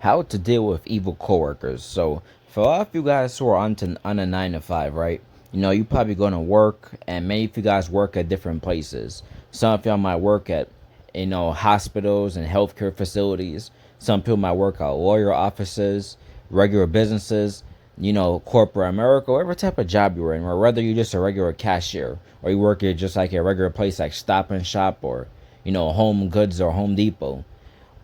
how to deal with evil coworkers. So for a lot of you guys who are on a 9 to 5, right? You probably going to work, and many of you guys work at different places. Some of y'all might work at hospitals and healthcare facilities. Some people might work at lawyer offices, regular businesses, corporate America, whatever type of job you're in, or whether you're just a regular cashier, or you work at just like a regular place like Stop and Shop, or Home Goods or Home Depot.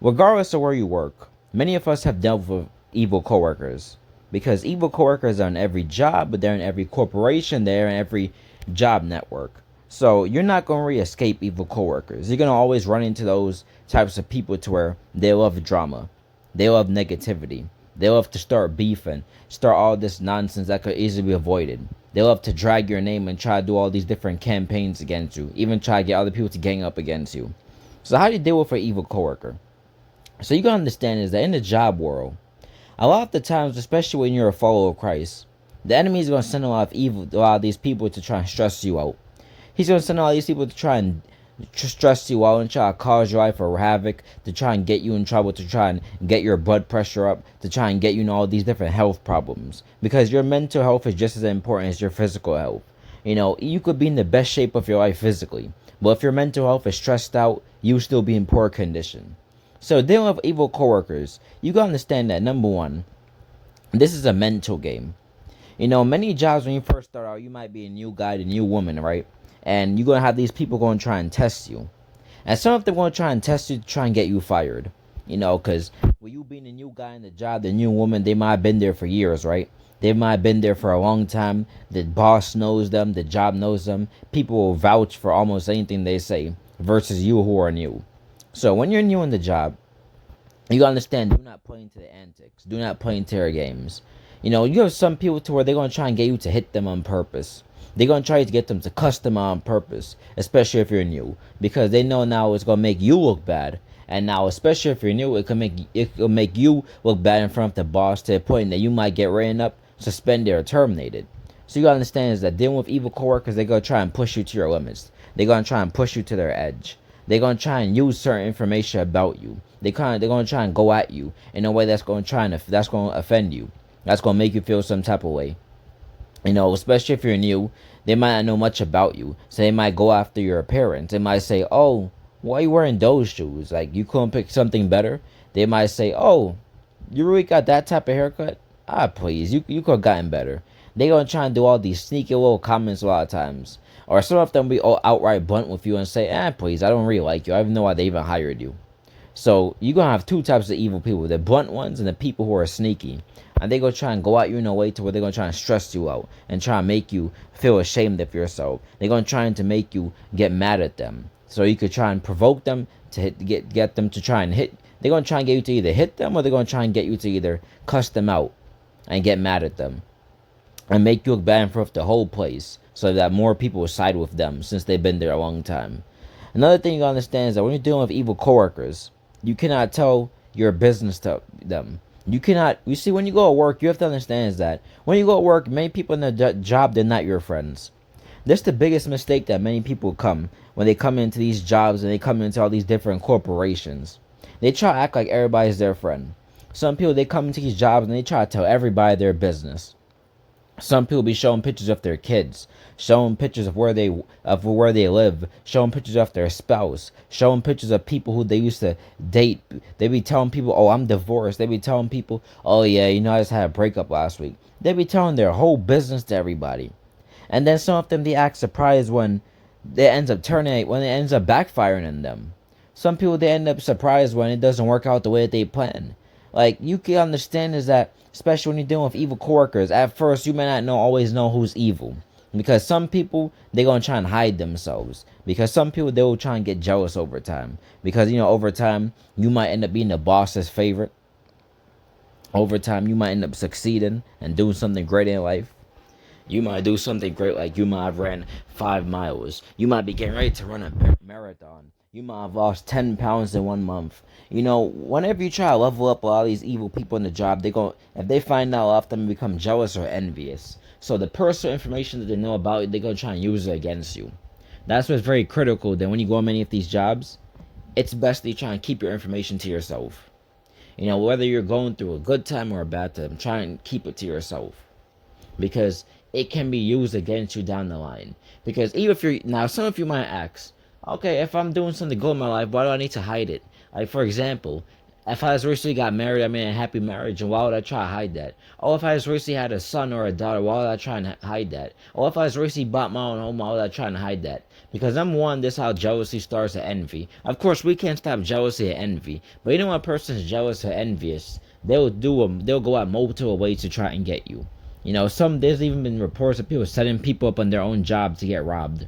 Regardless of where you work, many of us have dealt with evil coworkers, because evil coworkers are in every job, but they're in every corporation, they're in every job network. So you're not going to really escape evil coworkers. You're going to always run into those types of people to where they love drama, they love negativity, they love to start beefing, start all this nonsense that could easily be avoided. They love to drag your name and try to do all these different campaigns against you, even try to get other people to gang up against you. So how do you deal with an evil coworker? So you gotta understand is that in the job world, a lot of the times, especially when you're a follower of Christ, the enemy is gonna send a lot of these people to try and stress you out. He's gonna send all these people to try and stress you out and try to cause your life a havoc, to try and get you in trouble, to try and get your blood pressure up, to try and get you in all these different health problems. Because your mental health is just as important as your physical health. You could be in the best shape of your life physically, but if your mental health is stressed out, you will still be in poor condition. So dealing with evil coworkers, you gotta understand that number one, this is a mental game. Many jobs when you first start out, you might be a new guy, a new woman, right? And you're gonna have these people going to try and test you. And some of them going to try and test you to try and get you fired. Because with you being a new guy in the job, the new woman, they might have been there for years, right? They might have been there for a long time. The boss knows them, the job knows them. People will vouch for almost anything they say versus you who are new. So when you're new in the job, you gotta understand, do not play into the antics. Do not play into their games. You have some people to where they're gonna try and get you to hit them on purpose. They're gonna try to get them to cuss them on purpose, especially if you're new, because they know now it's gonna make you look bad. And now, especially if you're new, it will make you look bad in front of the boss to the point that you might get written up, suspended, or terminated. So you gotta understand is that dealing with evil coworkers, they're gonna try and push you to your limits. They're gonna try and push you to their edge. They're gonna try and use certain information about you. They're gonna try and go at you in a way that's gonna offend you. That's gonna make you feel some type of way. Especially if you're new, they might not know much about you, so they might go after your appearance. They might say, "Oh, why are you wearing those shoes? Like you couldn't pick something better." They might say, "Oh, you really got that type of haircut? Ah, please, you could have gotten better." They gonna try and do all these sneaky little comments a lot of times, or some of them be all outright blunt with you and say, please, I don't really like you. I don't know why they even hired you." So you're gonna have two types of evil people: the blunt ones and the people who are sneaky. And they gonna try and go at you in a way to where they're gonna try and stress you out and try and make you feel ashamed of yourself. They're gonna try to make you get mad at them. So you could try and provoke them to get them to try and hit. They're gonna try and get you to either hit them, or they're gonna try and get you to either cuss them out and get mad at them and make you look bad in front of the whole place, so that more people will side with them since they've been there a long time. Another thing you gotta understand is that when you're dealing with evil coworkers, you cannot tell your business to them. You see, when you go to work, you have to understand is that when you go to work, many people in the job, they're not your friends. That's the biggest mistake that many people come when they come into these jobs and they come into all these different corporations. They try to act like everybody's their friend. Some people, they come into these jobs and they try to tell everybody their business. Some people be showing pictures of their kids, showing pictures of where they live, showing pictures of their spouse, showing pictures of people who they used to date. They be telling people, "Oh, I'm divorced." They be telling people, "Oh yeah, I just had a breakup last week." They be telling their whole business to everybody, and then some of them, they act surprised when it ends up backfiring on them. Some people, they end up surprised when it doesn't work out the way that they plan. Like, you can understand is that, especially when you're dealing with evil coworkers, at first you may not always know who's evil, because some people, they're gonna try and hide themselves, because some people, they will try and get jealous over time, because over time you might end up being the boss's favorite. Over time you might end up succeeding and doing something great in life. You might do something great, like you might have ran 5 miles. You might be getting ready to run a marathon. You might have lost 10 pounds in 1 month. Whenever you try to level up a lot of these evil people in the job, if they find out, a lot of them become jealous or envious. So the personal information that they know about you, they're going to try and use it against you. That's what's very critical. That when you go on many of these jobs, it's best that you try and keep your information to yourself. Whether you're going through a good time or a bad time, try and keep it to yourself, because it can be used against you down the line. Because even if you're now, some of you might ask, okay, if I'm doing something good in my life, why do I need to hide it? Like, for example, if I just recently got married, I'm in a happy marriage, and why would I try to hide that? Oh, if I just recently had a son or a daughter, why would I try and hide that? Oh, if I just recently bought my own home, why would I try and hide that? Because number one, this is how jealousy starts at envy. Of course, we can't stop jealousy at envy, but when a person's jealous or envious, they'll go out multiple ways to try and get you. There's even been reports of people setting people up on their own job to get robbed.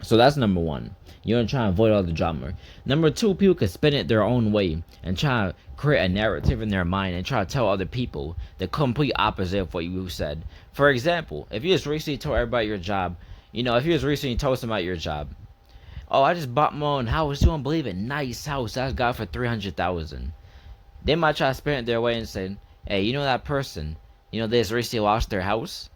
So that's number one. You want to try and avoid all the drama. Number two, people can spin it their own way and try to create a narrative in their mind and try to tell other people the complete opposite of what you said. For example, if you just recently told everybody your job, if you just recently told somebody your job, oh, I just bought my own house, you don't believe it, nice house, I got for 300,000. They might try to spin it their way and say, hey, that person, they just recently lost their house.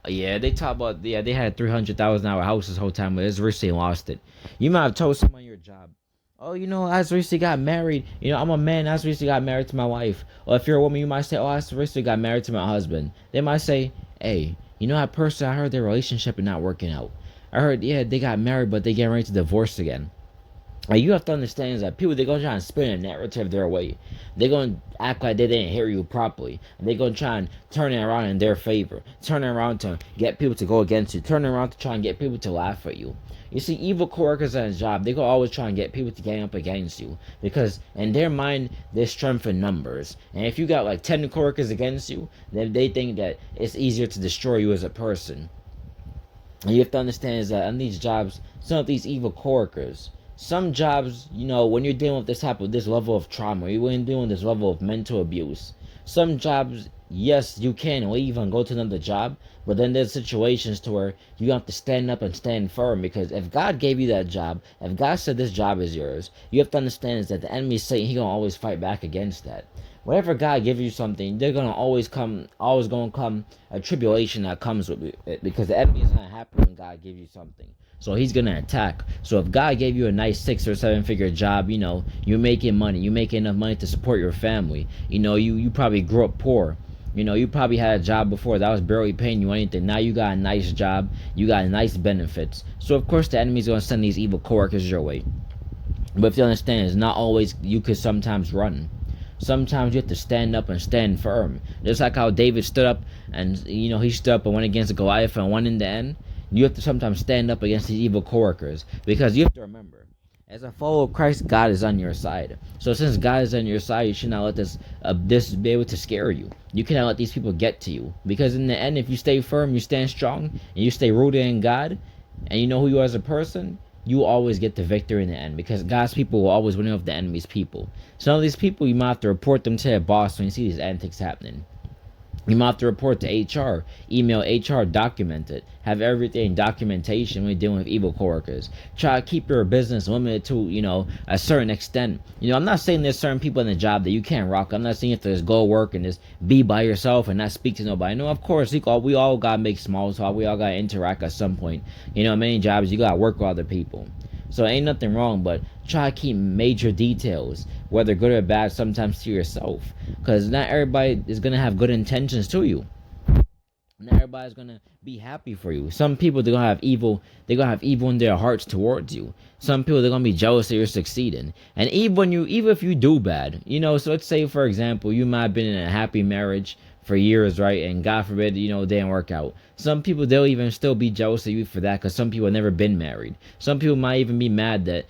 Yeah, they talk about, they had a $300,000 house this whole time, but it's recently lost it. You might have told someone your job, oh, I just recently got married. I'm a man, I just recently got married to my wife. Or if you're a woman, you might say, oh, I just recently got married to my husband. They might say, hey, that person, I heard their relationship is not working out. I heard, yeah, they got married, but they getting ready to divorce again. Like, you have to understand is that people, they're going to try and spin a narrative their way. They're going to act like they didn't hear you properly. And they're going to try and turn it around in their favor. Turn it around to get people to go against you. Turn it around to try and get people to laugh at you. You see, evil coworkers at a job, they go always try and get people to gang up against you. Because in their mind, there's strength in numbers. And if you got like 10 coworkers against you, then they think that it's easier to destroy you as a person. And you have to understand is that on these jobs, some of these evil coworkers, some jobs, when you're dealing with this level of trauma, you're dealing with this level of mental abuse. Some jobs, yes, you can leave and go to another job, but then there's situations to where you have to stand up and stand firm, because if God gave you that job, if God said this job is yours, you have to understand is that the enemy is saying he gonna always fight back against that. Whenever God gives you something, they're gonna always come a tribulation that comes with it, because the enemy is not happy when God gives you something. So he's gonna attack. So if God gave you a nice 6 or 7 figure job, you're making money, you make enough money to support your family. You probably grew up poor. You probably had a job before that was barely paying you anything. Now you got a nice job, you got nice benefits. So of course the enemy's gonna send these evil coworkers your way. But if you understand, it's not always, you could sometimes run. Sometimes you have to stand up and stand firm. Just like how David stood up and he stood up and went against Goliath and won in the end. You have to sometimes stand up against these evil coworkers, because you have to remember, as a follower of Christ, God is on your side. So since God is on your side, you should not let this be able to scare you. You cannot let these people get to you, because in the end, if you stay firm, you stand strong, and you stay rooted in God, and you know who you are as a person, you will always get the victory in the end, because God's people will always win over the enemy's people. Some of these people, you might have to report them to their boss when you see these antics happening. You might have to report to HR, email HR, document it, have everything documentation when you're dealing with evil coworkers. Try to keep your business limited to, a certain extent. I'm not saying there's certain people in the job that you can't rock. I'm not saying you have to just go work and just be by yourself and not speak to nobody. No, of course, we all gotta make small talk. We all gotta interact at some point. Many jobs you gotta work with other people. So ain't nothing wrong, but try to keep major details, whether good or bad, sometimes to yourself. Because not everybody is going to have good intentions to you. Not everybody's going to be happy for you. Some people, they're going to have evil in their hearts towards you. Some people, they're going to be jealous that you're succeeding. And even if you do bad, so let's say, for example, you might have been in a happy marriage for years, right? And God forbid, it didn't work out. Some people, they'll even still be jealous of you for that, because some people have never been married. Some people might even be mad at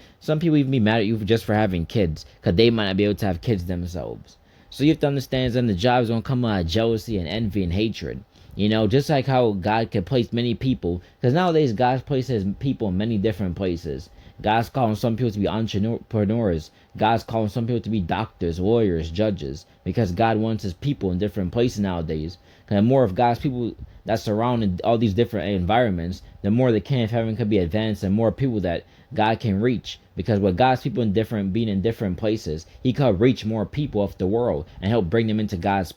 you just for having kids, because they might not be able to have kids themselves. So you have to understand that the job's going to come out of jealousy and envy and hatred. Just like how God can place many people, because nowadays God places people in many different places. God's calling some people to be entrepreneurs. God's calling some people to be doctors, lawyers, judges, because God wants his people in different places nowadays. Because the more of God's people that surround all these different environments, the more the kingdom of heaven could be advanced, and more people that God can reach. Because with God's people being in different places, he could reach more people of the world and help bring them into God's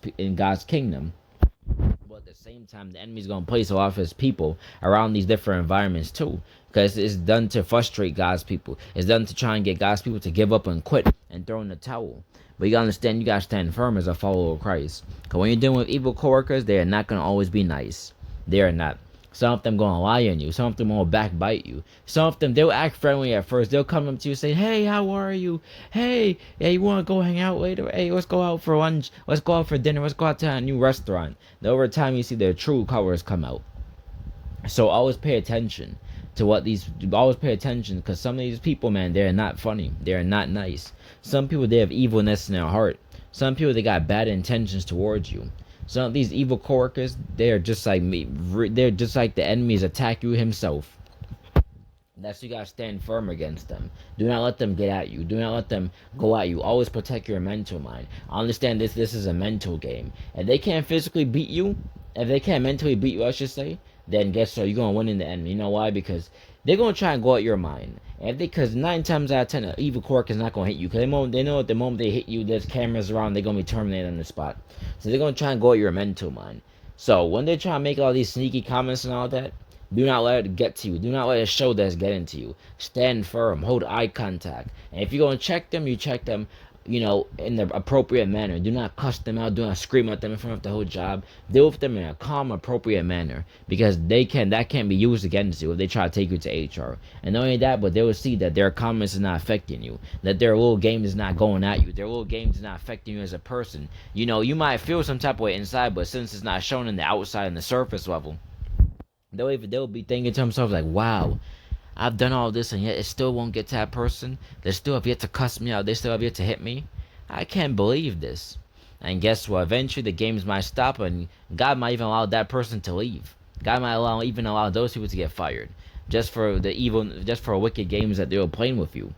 kingdom. But at the same same time, the enemy's gonna place a lot of his people around these different environments too, because it's done to frustrate God's people. It's done to try and get God's people to give up and quit and throw in the towel. But you gotta understand, you gotta stand firm as a follower of Christ. Because when you're dealing with evil coworkers, they are not gonna always be nice. They are not. Some of them gonna lie on you. Some of them will backbite you. Some of them, they'll act friendly at first. They'll come up to you and say, "Hey, how are you? Hey, yeah, you wanna go hang out later? Hey, let's go out for lunch. Let's go out for dinner. Let's go out to a new restaurant." Then over time, you see their true colors come out. So always pay attention to what these. Always pay attention, because some of these people, man, they're not funny. They're not nice. Some people, they have evilness in their heart. Some people, they got bad intentions towards you. Some of these evil coworkers, they're just like me. They're just like the enemy's attack you himself. That's you gotta stand firm against them. Do not let them get at you. Do not let them go at you. Always protect your mental mind. I understand this is a mental game. If they can't physically beat you, if they can't mentally beat you, I should say, then guess what? You're gonna win in the end. You know why? Because they're gonna try and go at your mind. And because 9 times out of 10, an evil quirk is not gonna hit you. Because they know at the moment they hit you, there's cameras around. They're gonna be terminated on the spot. So they're gonna try and go at your mental mind. So when they try and make all these sneaky comments and all that, do not let it get to you. Do not let it show that it's getting to you. Stand firm. Hold eye contact. And if you're going to check them, you check them, in the appropriate manner. Do not cuss them out. Do not scream at them in front of the whole job. Deal with them in a calm, appropriate manner. Because that can't be used against you if they try to take you to HR. And not only that, but they will see that their comments is not affecting you. That their little game is not going at you. Their little game is not affecting you as a person. You might feel some type of way inside, but since it's not shown in the outside and the surface level, they'll be thinking to themselves like, wow, I've done all this and yet it still won't get to that person. They still have yet to cuss me out. They still have yet to hit me. I can't believe this. And guess what? Eventually the games might stop, and God might even allow that person to leave. God might even allow those people to get fired just for wicked games that they were playing with you.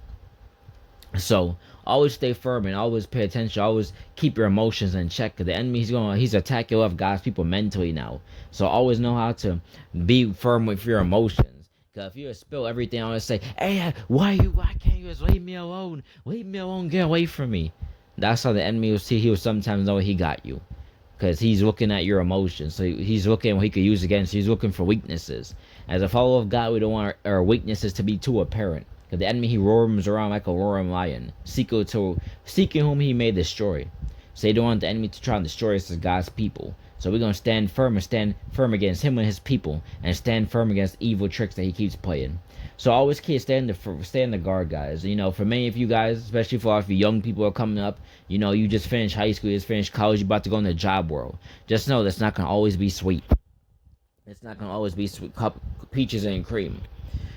So always stay firm and always pay attention. Always keep your emotions in check. The enemy, he's attacking a lot of God's people mentally now. So always know how to be firm with your emotions. Cause if you spill everything, I always say, "Hey, why can't you just leave me alone? Leave me alone. Get away from me." That's how the enemy will see. He will sometimes know he got you, because he's looking at your emotions. So he's looking at what he could use against you. He's looking for weaknesses. As a follower of God, we don't want our weaknesses to be too apparent. Because the enemy, he roams around like a roaring lion, seeking whom he may destroy. So they don't want the enemy to try and destroy us as God's people. So we're going to stand firm against him and his people, and stand firm against evil tricks that he keeps playing. So always stay in the guard, guys. For many of you guys, especially for a lot of you young people who are coming up, you just finished high school, you just finished college, you're about to go in the job world. Just know that's not going to always be sweet. It's not going to always be sweet, peaches and cream.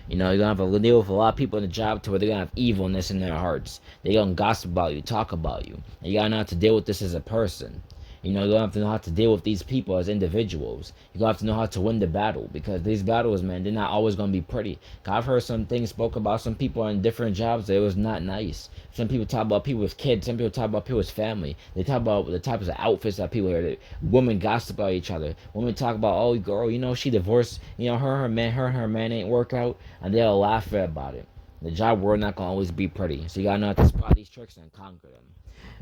You're going to have to deal with a lot of people in the job to where they're going to have evilness in their hearts. They're going to gossip about you, talk about you. And you got to know how to deal with this as a person. You're going to have to know how to deal with these people as individuals. You're going to have to know how to win the battle. Because these battles, man, they're not always going to be pretty. I've heard some things spoke about some people on different jobs that it was not nice. Some people talk about people with kids. Some people talk about people with family. They talk about the types of outfits that people wear. Women gossip about each other. Women talk about, "Oh, girl, she divorced. Her and her man ain't work out." And they'll laugh about it. The job world not going to always be pretty. So you got to know how to spot these tricks and conquer them.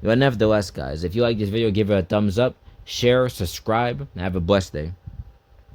But nevertheless, guys, if you like this video, give it a thumbs up, share, subscribe, and have a blessed day.